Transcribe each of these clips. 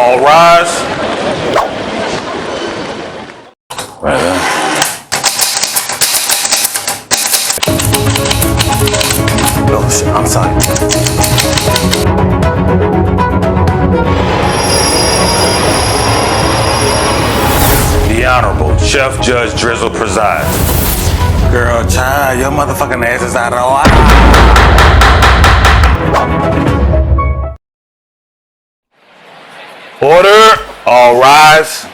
All rise. Right there. Oh shit, I'm sorry. The Honorable Chef Judge Drizzle presides. Girl, child, your motherfucking ass is out of order. Order. All rise.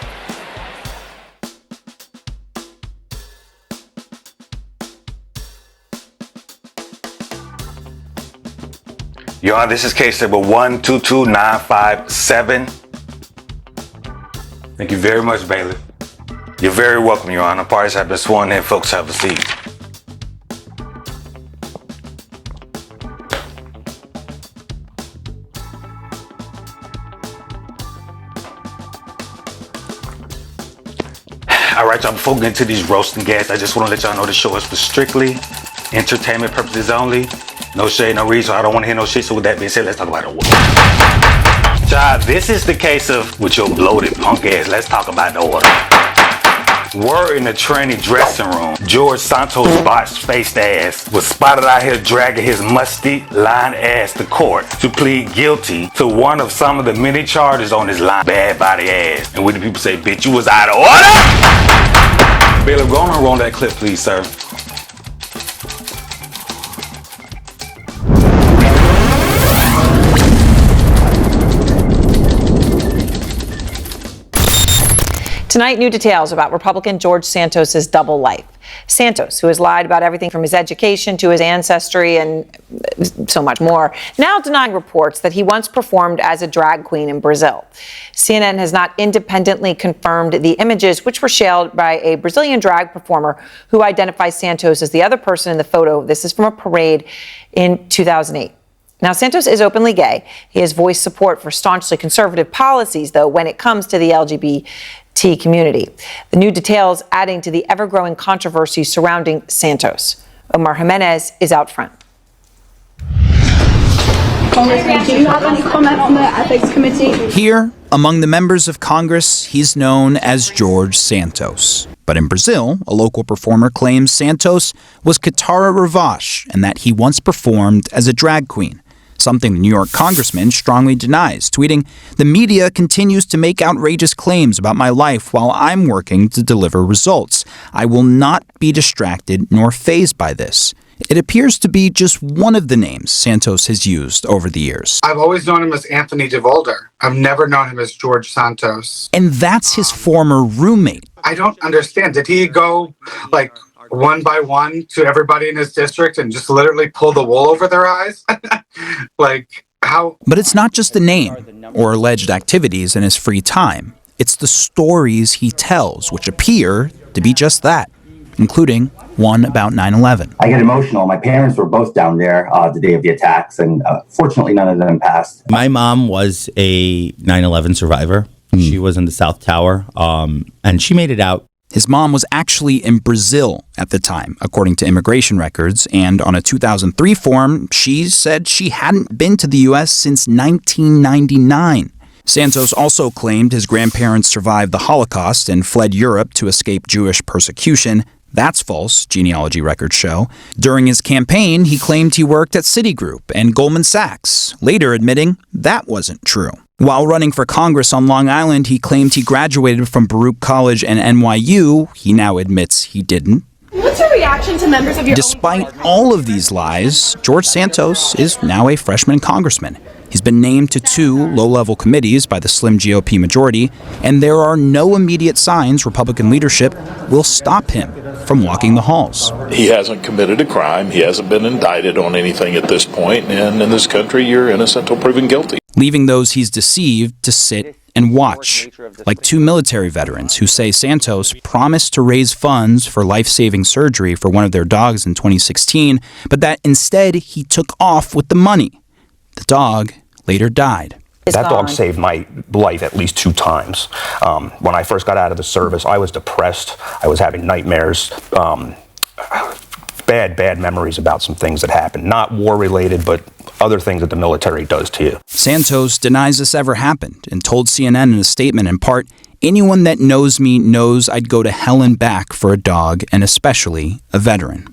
Your Honor, this is case number 122957. Thank you very much, bailiff. You're very welcome, Your Honor. Parties have been sworn in. Folks have a seat. All right, y'all, before we get into these roasting gas, I just want to let y'all know the show is for strictly entertainment purposes only. No shade, no reason. I don't want to hear no shit. So with that being said, let's talk about it. Child, this is the case of with your bloated punk ass. Let's talk about the order. We're in the training dressing room. George Santos' botched-faced ass was spotted out here dragging his musty, lying ass to court to plead guilty to one of some of the many charges on his lying bad body ass. And when the people say, bitch, you was out of order? Bailiff, go on and roll that clip, please, sir. Tonight, new details about Republican George Santos' double life. Santos, who has lied about everything from his education to his ancestry and so much more, now denying reports that he once performed as a drag queen in Brazil. CNN has not independently confirmed the images, which were shared by a Brazilian drag performer who identifies Santos as the other person in the photo. This is from a parade in 2008. Now, Santos is openly gay. He has voiced support for staunchly conservative policies, though, when it comes to the LGBT community. The new details adding to the ever-growing controversy surrounding Santos. Omar Jimenez is out front. Congressman, do you have any comment on the ethics committee? Here, among the members of Congress, he's known as George Santos. But in Brazil, a local performer claims Santos was Katara Ravache and that he once performed as a drag queen. Something the New York congressman strongly denies, tweeting, "The media continues to make outrageous claims about my life while I'm working to deliver results. I will not be distracted nor fazed by this." It appears to be just one of the names Santos has used over the years. I've always known him as Anthony DeVolder. I've never known him as George Santos. And that's his former roommate. I don't understand. Did he go, like, one by one to everybody in his district and just literally pull the wool over their eyes? Like, how? But it's not just the name or alleged activities in his free time. It's the stories he tells, which appear to be just that, including one about 9/11. I get emotional. My parents were both down there the day of the attacks, and fortunately none of them passed. My mom was a 9/11 survivor. She was in the South Tower, and she made it out. His mom was actually in Brazil at the time, according to immigration records, and on a 2003 form, she said she hadn't been to the U.S. since 1999. Santos also claimed his grandparents survived the Holocaust and fled Europe to escape Jewish persecution. That's false, genealogy records show. During his campaign, he claimed he worked at Citigroup and Goldman Sachs, later admitting that wasn't true. While running for Congress on Long Island, he claimed he graduated from Baruch College and NYU. He now admits he didn't. What's your reaction to members of your Despite all of these lies, George Santos is now a freshman congressman. He's been named to 2 low-level committees by the slim GOP majority, and there are no immediate signs Republican leadership will stop him from walking the halls. He hasn't committed a crime. He hasn't been indicted on anything at this point, and in this country, you're innocent until proven guilty. Leaving those he's deceived to sit and watch, like 2 military veterans who say Santos promised to raise funds for life-saving surgery for one of their dogs in 2016, but that instead he took off with the money. The dog later died. That dog saved my life at least 2 times. When I first got out of the service, I was depressed. I was having nightmares. bad memories about some things that happened. Not war-related, but other things that the military does to you. Santos denies this ever happened and told CNN in a statement in part, "Anyone that knows me knows I'd go to hell and back for a dog, and especially a veteran."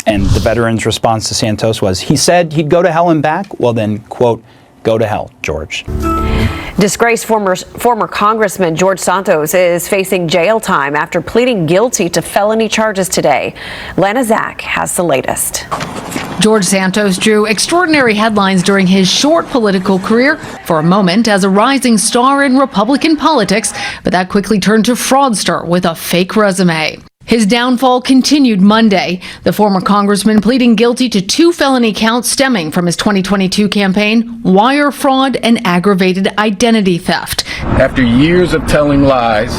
And the veteran's response to Santos was, he said he'd go to hell and back? Well then, quote, "Go to hell, George." Disgraced former Congressman George Santos is facing jail time after pleading guilty to felony charges today. Lana Zach has the latest. George Santos drew extraordinary headlines during his short political career, for a moment as a rising star in Republican politics, but that quickly turned to fraudster with a fake resume. His downfall continued Monday, the former congressman pleading guilty to 2 felony counts stemming from his 2022 campaign, wire fraud and aggravated identity theft. After years of telling lies,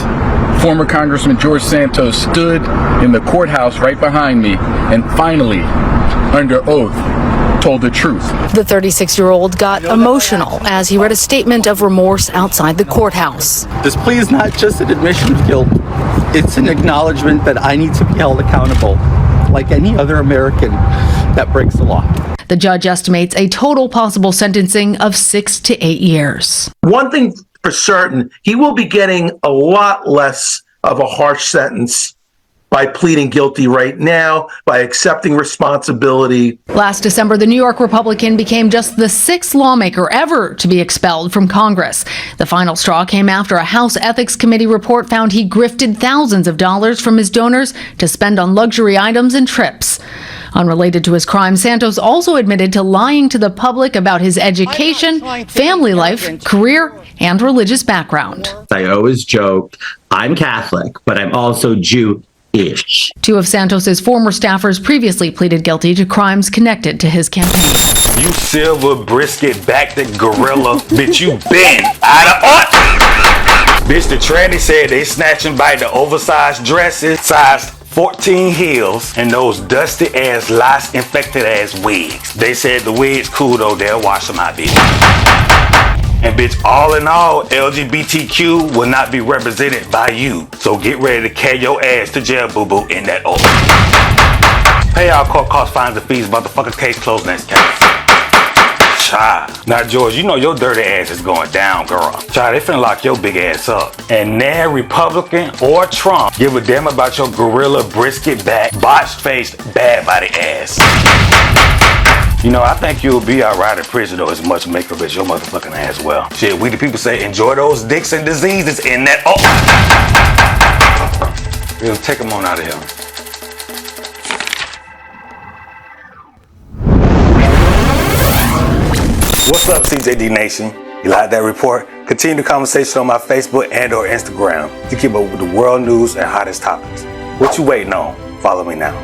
former Congressman George Santos stood in the courthouse right behind me and finally, under oath, told the truth. The 36-year-old got emotional as he read a statement of remorse outside the courthouse. This plea is not just an admission of guilt. It's an acknowledgement that I need to be held accountable, like any other American that breaks the law. The judge estimates a total possible sentencing of 6 to 8 years. One thing for certain, he will be getting a lot less of a harsh sentence by pleading guilty right now, by accepting responsibility. Last December, the New York Republican became just the 6th lawmaker ever to be expelled from Congress. The final straw came after a House Ethics Committee report found he grifted thousands of dollars from his donors to spend on luxury items and trips. Unrelated to his crime, Santos also admitted to lying to the public about his education, family life, career, and religious background. I always joked, I'm Catholic, but I'm also Jewish. 2 of Santos's former staffers previously pleaded guilty to crimes connected to his campaign. You silver brisket back the gorilla, bitch, you been out of order. Bitch, the tranny said they snatch and bite the oversized dresses, size 14 heels, and those dusty ass, lice infected ass wigs. They said the wigs cool though, they'll wash them out, bitch. And bitch, all in all, LGBTQ will not be represented by you. So get ready to carry your ass to jail, boo-boo, in that order. Pay all court costs, fines, and fees. Motherfucker, case closed next case. Child. Now, George, you know your dirty ass is going down, girl. Child, they finna lock your big ass up. And now Republican or Trump give a damn about your gorilla brisket back, botched-faced, bad-body ass. You know, I think you'll be alright in prison though, as much makeup as your motherfucking ass will. Shit, we the people say enjoy those dicks and diseases in that. Oh! We'll take them on out of here. What's up, CJD Nation? You like that report? Continue the conversation on my Facebook and or Instagram to keep up with the world news and hottest topics. What you waiting on? Follow me now.